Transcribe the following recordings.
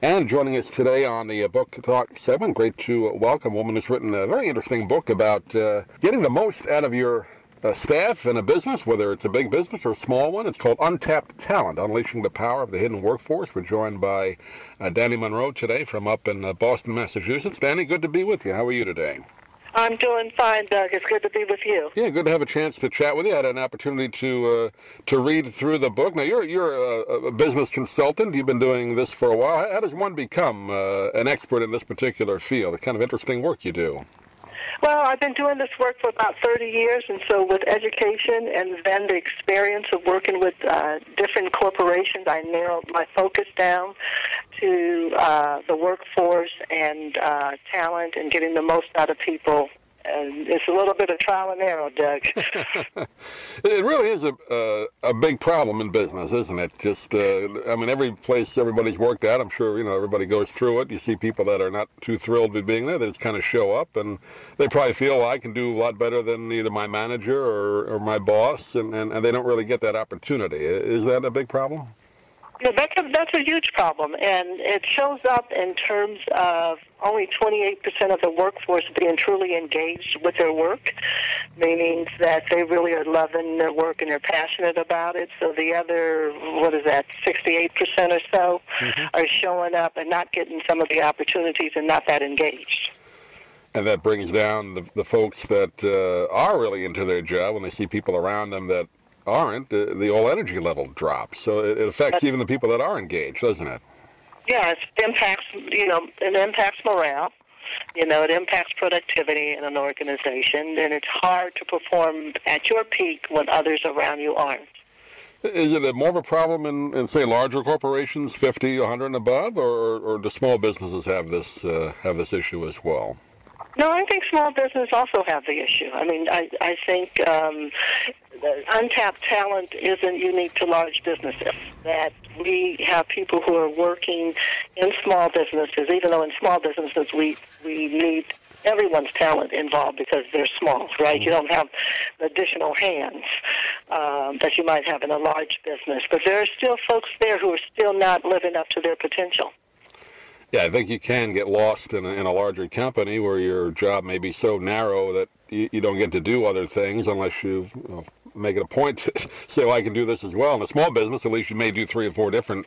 And joining us today on the Book Talk segment, great to welcome a woman who's written a very interesting book about getting the most out of your staff in a business, whether it's a big business or a small one. It's called Untapped Talent, Unleashing the Power of the Hidden Workforce. We're joined by Dani Monroe today from up in Boston, Massachusetts. Dani, good to be with you. How are you today? I'm doing fine, Doug. It's good to be with you. Yeah, good to have a chance to chat with you. I had an opportunity to read through the book. Now, you're a business consultant. You've been doing this for a while. How does one become an expert in this particular field? It's kind of interesting work you do. Well, I've been doing this work for about 30 years, and so with education and then the experience of working with different corporations, I narrowed my focus down to the workforce and talent and getting the most out of people. And it's a little bit of trial and error, Doug. It really is a big problem in business, isn't it? Just, I mean, every place everybody's worked at, I'm sure, everybody goes through it. You see people that are not too thrilled with being there. They just kind of show up, and they probably feel, well, I can do a lot better than either my manager or my boss, and they don't really get that opportunity. Is that a big problem? Yeah, that's a huge problem, and it shows up in terms of only 28% of the workforce being truly engaged with their work, meaning that they really are loving their work and they're passionate about it. So the other, 68% or so are showing up and not getting some of the opportunities and not that engaged. And that brings down the folks that are really into their job when they see people around them that aren't, the whole energy level drops. So it affects even the people that are engaged, doesn't it? Yeah, it impacts morale. It impacts productivity in an organization, and it's hard to perform at your peak when others around you aren't. Is it more of a problem in say, larger corporations, 50, 100 and above, or do small businesses have this issue as well? No, I think small business also have the issue. I mean, I think untapped talent isn't unique to large businesses, that we have people who are working in small businesses, even though in small businesses we need everyone's talent involved because they're small, right? You don't have additional hands that you might have in a large business. But there are still folks there who are still not living up to their potential. Yeah, I think you can get lost in a larger company where your job may be so narrow that you don't get to do other things unless you make it a point to say, well, I can do this as well. In a small business, at least you may do 3 or 4 different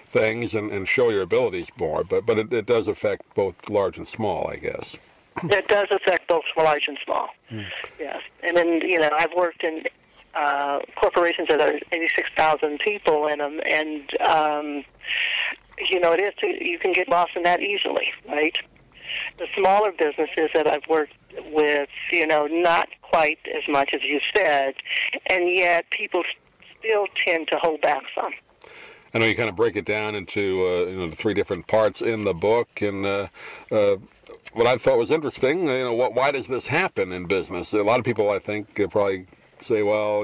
things and show your abilities more. But it does affect both large and small, I guess. It does affect both large and small, yes. And then, I've worked in corporations that are 86,000 people in them, and you can get lost in that easily, right? The smaller businesses that I've worked with, not quite as much as you said, and yet people still tend to hold back some. I know you kind of break it down into the 3 different parts in the book, and what I thought was interesting, why does this happen in business? A lot of people, I think, probably say, well,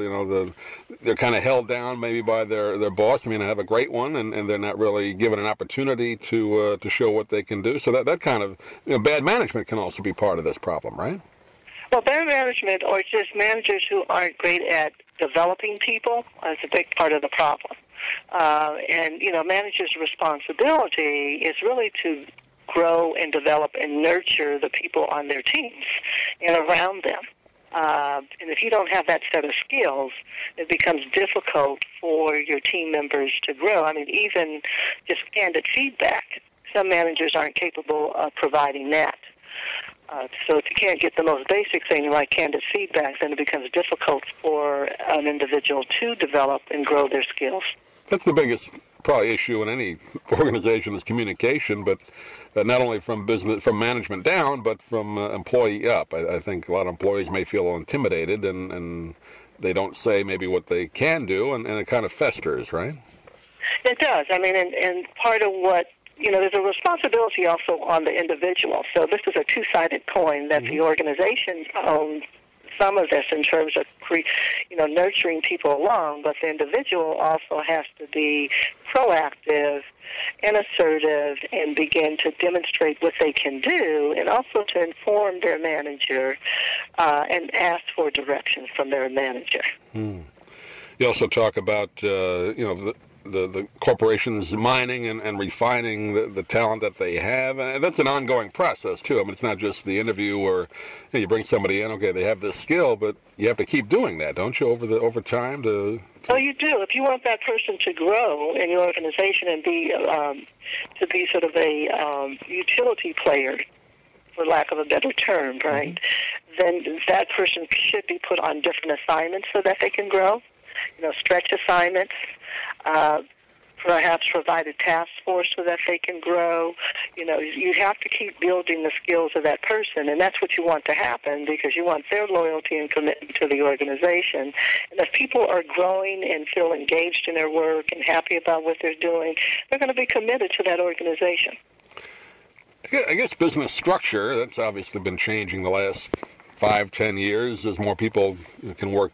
they're kind of held down maybe by their boss. I mean, I have a great one, and they're not really given an opportunity to show what they can do. So that kind of bad management can also be part of this problem, right? Well, bad management or just managers who aren't great at developing people is a big part of the problem. And managers' responsibility is really to grow and develop and nurture the people on their teams and around them. And if you don't have that set of skills, it becomes difficult for your team members to grow. I mean, even just candid feedback, some managers aren't capable of providing that. So if you can't get the most basic thing like candid feedback, then it becomes difficult for an individual to develop and grow their skills. That's the biggest probably issue in any organization is communication, but not only from management down, but from employee up. I think a lot of employees may feel intimidated and they don't say maybe what they can do, and it kind of festers, right? It does. I mean, and part of what, there's a responsibility also on the individual. So this is a two-sided coin that the organization owns some of this in terms of nurturing people along, but the individual also has to be proactive and assertive and begin to demonstrate what they can do, and also to inform their manager and ask for directions from their manager. You also talk about the corporations mining and refining the talent that they have, and that's an ongoing process too. I mean, it's not just the interview where you bring somebody in. Okay, they have this skill, but you have to keep doing that, don't you, over time to. Oh, you do. If you want that person to grow in your organization and be to be sort of a utility player, for lack of a better term, right? Then that person should be put on different assignments so that they can grow. Stretch assignments, perhaps provide a task force so that they can grow. You have to keep building the skills of that person, and that's what you want to happen because you want their loyalty and commitment to the organization. And if people are growing and feel engaged in their work and happy about what they're doing, they're going to be committed to that organization. I guess business structure, that's obviously been changing the last 5-10 years as more people can work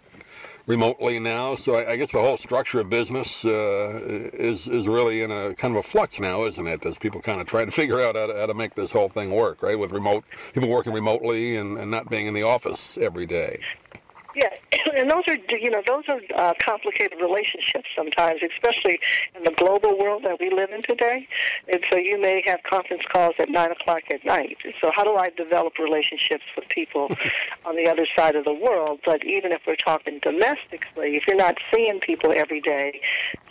remotely now. So I guess the whole structure of business is really in a kind of a flux now, isn't it? As people kind of try to figure out how to make this whole thing work, right? With people working remotely and not being in the office every day. Yeah, and those are complicated relationships sometimes, especially in the global world that we live in today. And so you may have conference calls at 9 o'clock at night. So how do I develop relationships with people on the other side of the world? But even if we're talking domestically, if you're not seeing people every day,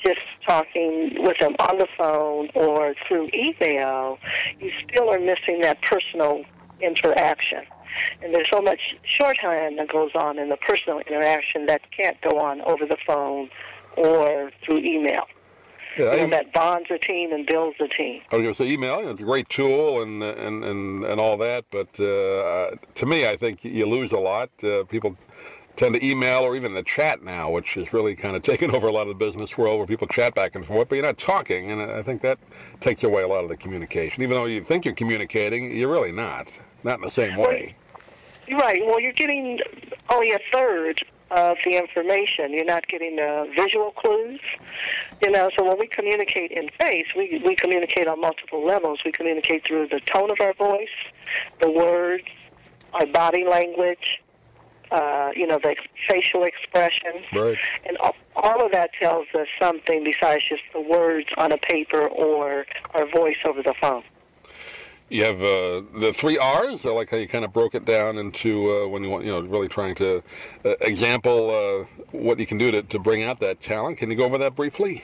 just talking with them on the phone or through email, you still are missing that personal interaction. And there's so much shorthand that goes on in the personal interaction that can't go on over the phone or through email. Yeah, that bonds a team and builds a team. I was going to say email, it's a great tool and all that, but to me, I think you lose a lot. People tend to email or even the chat now, which is really kind of taken over a lot of the business world where people chat back and forth, but you're not talking, and I think that takes away a lot of the communication. Even though you think you're communicating, you're really not in the same way. Right. Well, you're getting only a third of the information. You're not getting visual clues. So when we communicate in face, we communicate on multiple levels. We communicate through the tone of our voice, the words, our body language, the facial expressions. Right. And all of that tells us something besides just the words on a paper or our voice over the phone. You have the 3 R's. I like how you kind of broke it down into when you want, really trying to example what you can do to bring out that talent. Can you go over that briefly?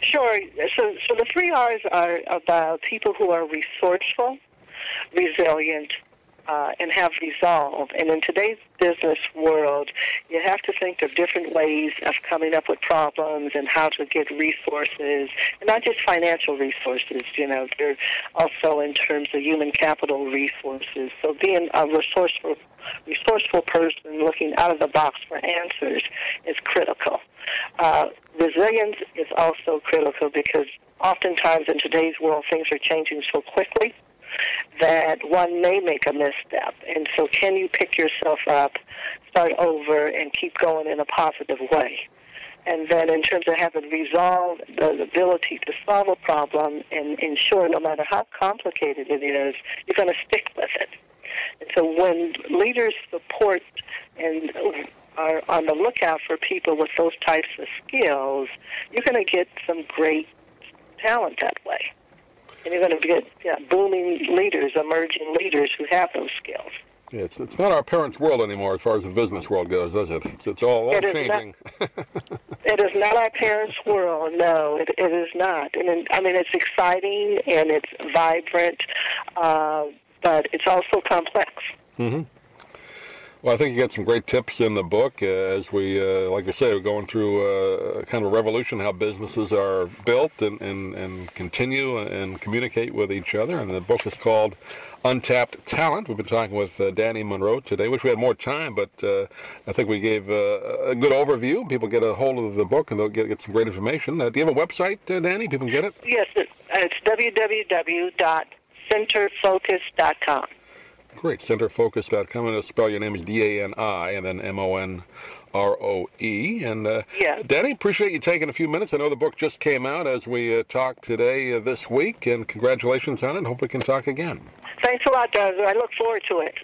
Sure. So the 3 R's are about people who are resourceful, resilient, and have resolve. And in today's business world, you have to think of different ways of coming up with problems and how to get resources, and not just financial resources. They're also in terms of human capital resources. So being a resourceful person looking out of the box for answers is critical. Resilience is also critical because oftentimes in today's world things are changing so quickly that one may make a misstep. And so can you pick yourself up, start over, and keep going in a positive way? And then in terms of having resolve, the ability to solve a problem and ensure no matter how complicated it is, you're going to stick with it. And so when leaders support and are on the lookout for people with those types of skills, you're going to get some great talent that way. And you're going to get booming leaders, emerging leaders who have those skills. Yeah, it's not our parents' world anymore as far as the business world goes, is it? It's all changing. It is not our parents' world. No, it is not. And it's exciting and it's vibrant, but it's also complex. Mm-hmm. Well, I think you got some great tips in the book as we, like I say, we're going through kind of a revolution, how businesses are built and continue and communicate with each other. And the book is called Untapped Talent. We've been talking with Dani Monroe today. Wish we had more time, but I think we gave a good overview. People get a hold of the book and they'll get some great information. Do you have a website, Dani? People can get it? Yes, it's www.centerfocus.com. Great. Centerfocus.com. And I'll spell your name is Dani and then Monroe. And Dani, appreciate you taking a few minutes. I know the book just came out as we talked today this week, and congratulations on it. Hope we can talk again. Thanks a lot, Doug. I look forward to it.